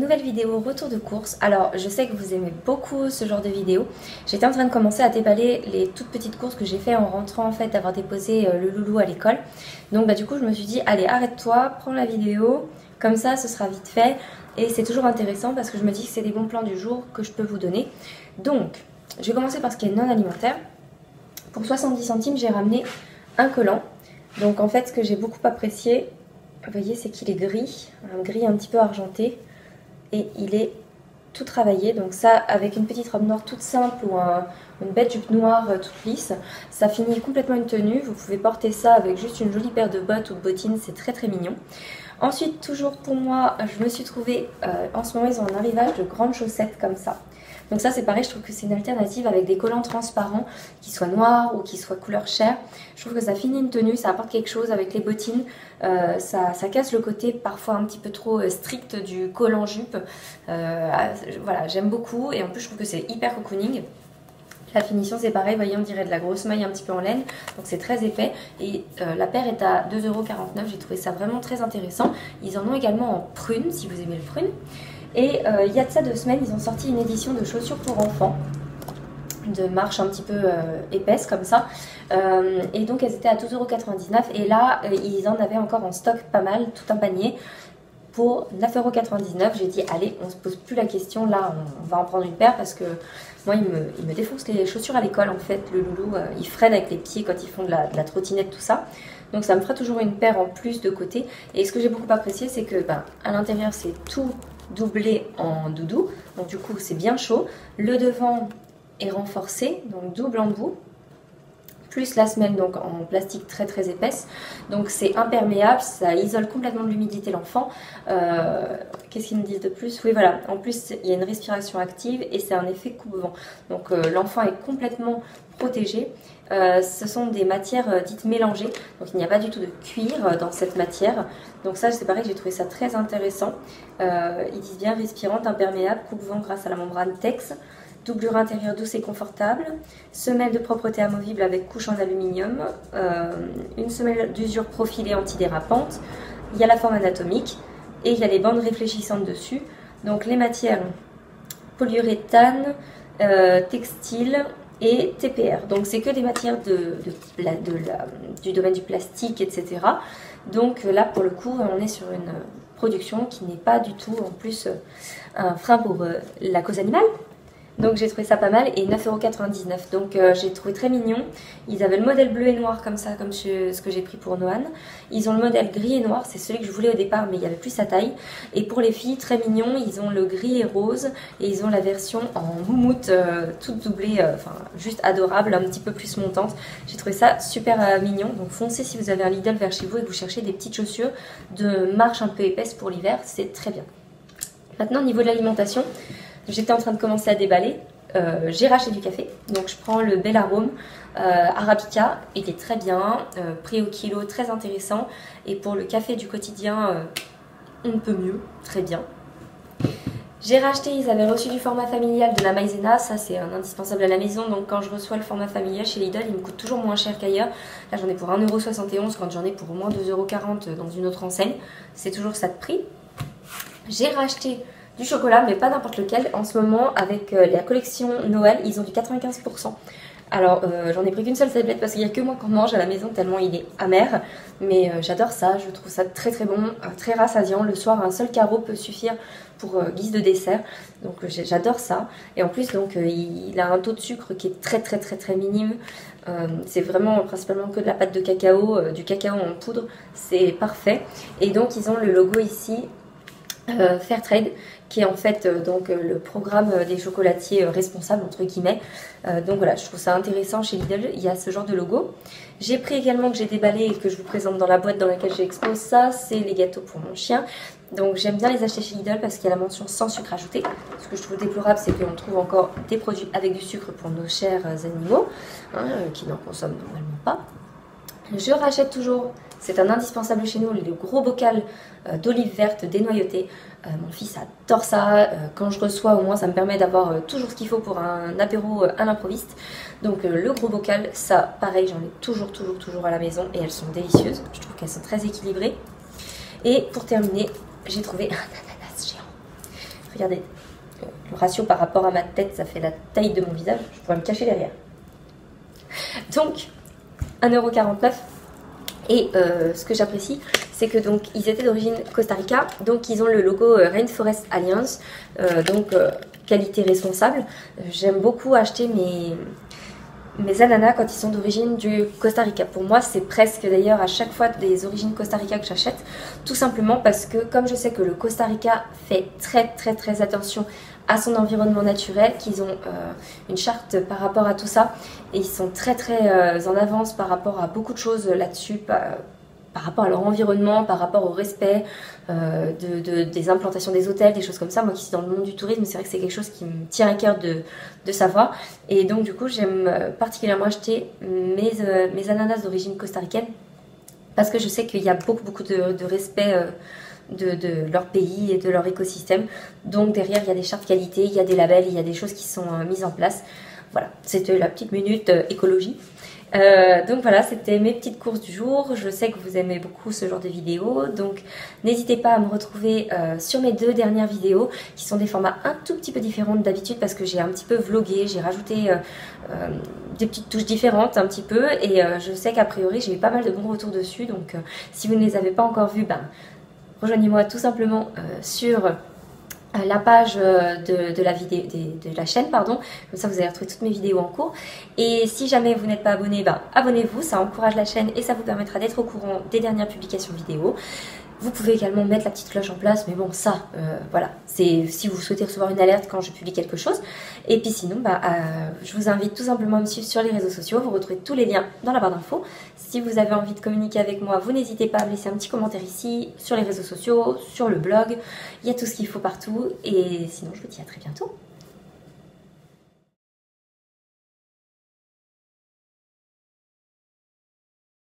nouvelle vidéo retour de course. Alors je sais que vous aimez beaucoup ce genre de vidéo. J'étais en train de commencer à déballer les toutes petites courses que j'ai fait en rentrant en fait d'avoir déposé le loulou à l'école. Donc du coup je me suis dit allez arrête-toi, prends la vidéo, comme ça ce sera vite fait. Et c'est toujours intéressant parce que je me dis que c'est des bons plans du jour que je peux vous donner. Donc je vais commencer par ce qui est non alimentaire. Pour 70 centimes j'ai ramené un collant. Donc en fait ce que j'ai beaucoup apprécié, vous voyez, c'est qu'il est gris, un gris un petit peu argenté et il est tout travaillé. Donc ça, avec une petite robe noire toute simple ou une belle jupe noire toute lisse, ça finit complètement une tenue. Vous pouvez porter ça avec juste une jolie paire de bottes ou de bottines, c'est très très mignon. Ensuite, toujours pour moi, je me suis trouvée, en ce moment ils ont un arrivage de grandes chaussettes comme ça. Donc ça c'est pareil, je trouve que c'est une alternative avec des collants transparents qui soient noirs ou qui soient couleur chair. Je trouve que ça finit une tenue, ça apporte quelque chose avec les bottines. Ça casse le côté parfois un petit peu trop strict du collant jupe. Voilà, j'aime beaucoup et en plus je trouve que c'est hyper cocooning. La finition c'est pareil, vous voyez on dirait de la grosse maille un petit peu en laine, donc c'est très épais et la paire est à 2,49 €, j'ai trouvé ça vraiment très intéressant. Ils en ont également en prune si vous aimez le prune. Et il y a de ça 2 semaines, ils ont sorti une édition de chaussures pour enfants, de marche un petit peu épaisse comme ça. Et donc elles étaient à 12,99 € et là ils en avaient encore en stock pas mal, tout un panier. Pour 9,99 €, j'ai dit allez, on se pose plus la question, là on va en prendre une paire parce que moi il me défonce les chaussures à l'école en fait, le loulou, il freine avec les pieds quand ils font de la trottinette tout ça. Donc ça me fera toujours une paire en plus de côté. Et ce que j'ai beaucoup apprécié c'est que à l'intérieur c'est tout doublé en doudou, donc du coup c'est bien chaud. Le devant est renforcé, donc double embout, plus la semelle donc en plastique très très épaisse, donc c'est imperméable, ça isole complètement de l'humidité l'enfant. Qu'est-ce qu'ils nous disent de plus? Oui voilà, en plus il y a une respiration active et c'est un effet coupe-vent, donc l'enfant est complètement protégé. Ce sont des matières dites mélangées, donc il n'y a pas du tout de cuir dans cette matière, donc ça c'est pareil, j'ai trouvé ça très intéressant. Ils disent bien respirante, imperméable, coupe-vent grâce à la membrane Tex, doublure intérieure douce et confortable, semelle de propreté amovible avec couche en aluminium, une semelle d'usure profilée antidérapante, il y a la forme anatomique et il y a les bandes réfléchissantes dessus, donc les matières polyuréthane, textile et TPR, donc c'est que des matières du domaine du plastique, etc. Donc là pour le coup on est sur une production qui n'est pas du tout en plus un frein pour la cause animale. Donc j'ai trouvé ça pas mal et 9,99 €. Donc j'ai trouvé très mignon. Ils avaient le modèle bleu et noir comme ça, comme ce que j'ai pris pour Noan. Ils ont le modèle gris et noir, c'est celui que je voulais au départ mais il n'y avait plus sa taille. Et pour les filles, très mignon, ils ont le gris et rose et ils ont la version en moumoute toute doublée, enfin juste adorable, un petit peu plus montante. J'ai trouvé ça super mignon. Donc foncez si vous avez un Lidl vers chez vous et que vous cherchez des petites chaussures de marche un peu épaisse pour l'hiver, c'est très bien. Maintenant au niveau de l'alimentation, j'étais en train de commencer à déballer, j'ai racheté du café, donc je prends le Bel Arôme Arabica, il est très bien, prix au kilo, très intéressant, et pour le café du quotidien, on ne peut mieux, très bien. J'ai racheté, ils avaient reçu du format familial de la maïzena, ça c'est un indispensable à la maison, donc quand je reçois le format familial chez Lidl, il me coûte toujours moins cher qu'ailleurs. Là j'en ai pour 1,71 € quand j'en ai pour au moins 2,40 € dans une autre enseigne, c'est toujours ça de prix. J'ai racheté du chocolat, mais pas n'importe lequel. En ce moment, avec la collection Noël, ils ont du 95%. Alors, j'en ai pris qu'une seule tablette parce qu'il n'y a que moi qu'on mange à la maison tellement il est amer. Mais j'adore ça, je trouve ça très très bon, très rassasiant. Le soir, un seul carreau peut suffire pour guise de dessert. Donc j'adore ça. Et en plus, donc il a un taux de sucre qui est très très très très minime. C'est vraiment principalement que de la pâte de cacao, du cacao en poudre. C'est parfait. Et donc, ils ont le logo ici. Fairtrade, qui est en fait le programme des chocolatiers responsables entre guillemets. Donc voilà, je trouve ça intéressant chez Lidl, il y a ce genre de logo. J'ai pris également, que j'ai déballé et que je vous présente dans la boîte dans laquelle j'expose ça, c'est les gâteaux pour mon chien. Donc j'aime bien les acheter chez Lidl parce qu'il y a la mention sans sucre ajouté. Ce que je trouve déplorable, c'est qu'on trouve encore des produits avec du sucre pour nos chers animaux, qui n'en consomment normalement pas. Je rachète toujours, c'est un indispensable chez nous, le gros bocal d'olive verte dénoyautée. Mon fils adore ça. Quand je reçois, au moins, ça me permet d'avoir toujours ce qu'il faut pour un apéro à l'improviste. Donc le gros bocal, ça, pareil, j'en ai toujours à la maison et elles sont délicieuses. Je trouve qu'elles sont très équilibrées. Et pour terminer, j'ai trouvé un ananas géant. Regardez, le ratio par rapport à ma tête, ça fait la taille de mon visage. Je pourrais me cacher derrière. Donc, 1,49 €. Et ce que j'apprécie, c'est que donc ils étaient d'origine Costa Rica, donc ils ont le logo Rainforest Alliance, qualité responsable. J'aime beaucoup acheter mes ananas quand ils sont d'origine du Costa Rica. Pour moi, c'est presque d'ailleurs à chaque fois des origines Costa Rica que j'achète, tout simplement parce que comme je sais que le Costa Rica fait très attention à son environnement naturel, qu'ils ont une charte par rapport à tout ça, et ils sont très en avance par rapport à beaucoup de choses là-dessus, par rapport à leur environnement, par rapport au respect des implantations des hôtels, des choses comme ça. Moi qui suis dans le monde du tourisme, c'est vrai que c'est quelque chose qui me tient à cœur de savoir. Et donc du coup, j'aime particulièrement acheter mes ananas d'origine costaricaine parce que je sais qu'il y a beaucoup de respect de leur pays et de leur écosystème. Donc derrière, il y a des chartes qualité, il y a des labels, il y a des choses qui sont mises en place. Voilà, c'était la petite minute écologie. Donc voilà, c'était mes petites courses du jour. Je sais que vous aimez beaucoup ce genre de vidéos, donc n'hésitez pas à me retrouver sur mes 2 dernières vidéos qui sont des formats un tout petit peu différents d'habitude parce que j'ai un petit peu vlogué, j'ai rajouté des petites touches différentes un petit peu et je sais qu'a priori j'ai eu pas mal de bons retours dessus, donc si vous ne les avez pas encore vus, ben, rejoignez-moi tout simplement sur la page de la chaîne, pardon. Comme ça vous allez retrouver toutes mes vidéos en cours. Et si jamais vous n'êtes pas abonné, ben, abonnez-vous, ça encourage la chaîne et ça vous permettra d'être au courant des dernières publications vidéo. Vous pouvez également mettre la petite cloche en place, mais bon ça, voilà, c'est si vous souhaitez recevoir une alerte quand je publie quelque chose. Et puis sinon, bah, je vous invite tout simplement à me suivre sur les réseaux sociaux, vous retrouvez tous les liens dans la barre d'infos. Si vous avez envie de communiquer avec moi, vous n'hésitez pas à me laisser un petit commentaire ici, sur les réseaux sociaux, sur le blog, il y a tout ce qu'il faut partout. Et sinon, je vous dis à très bientôt.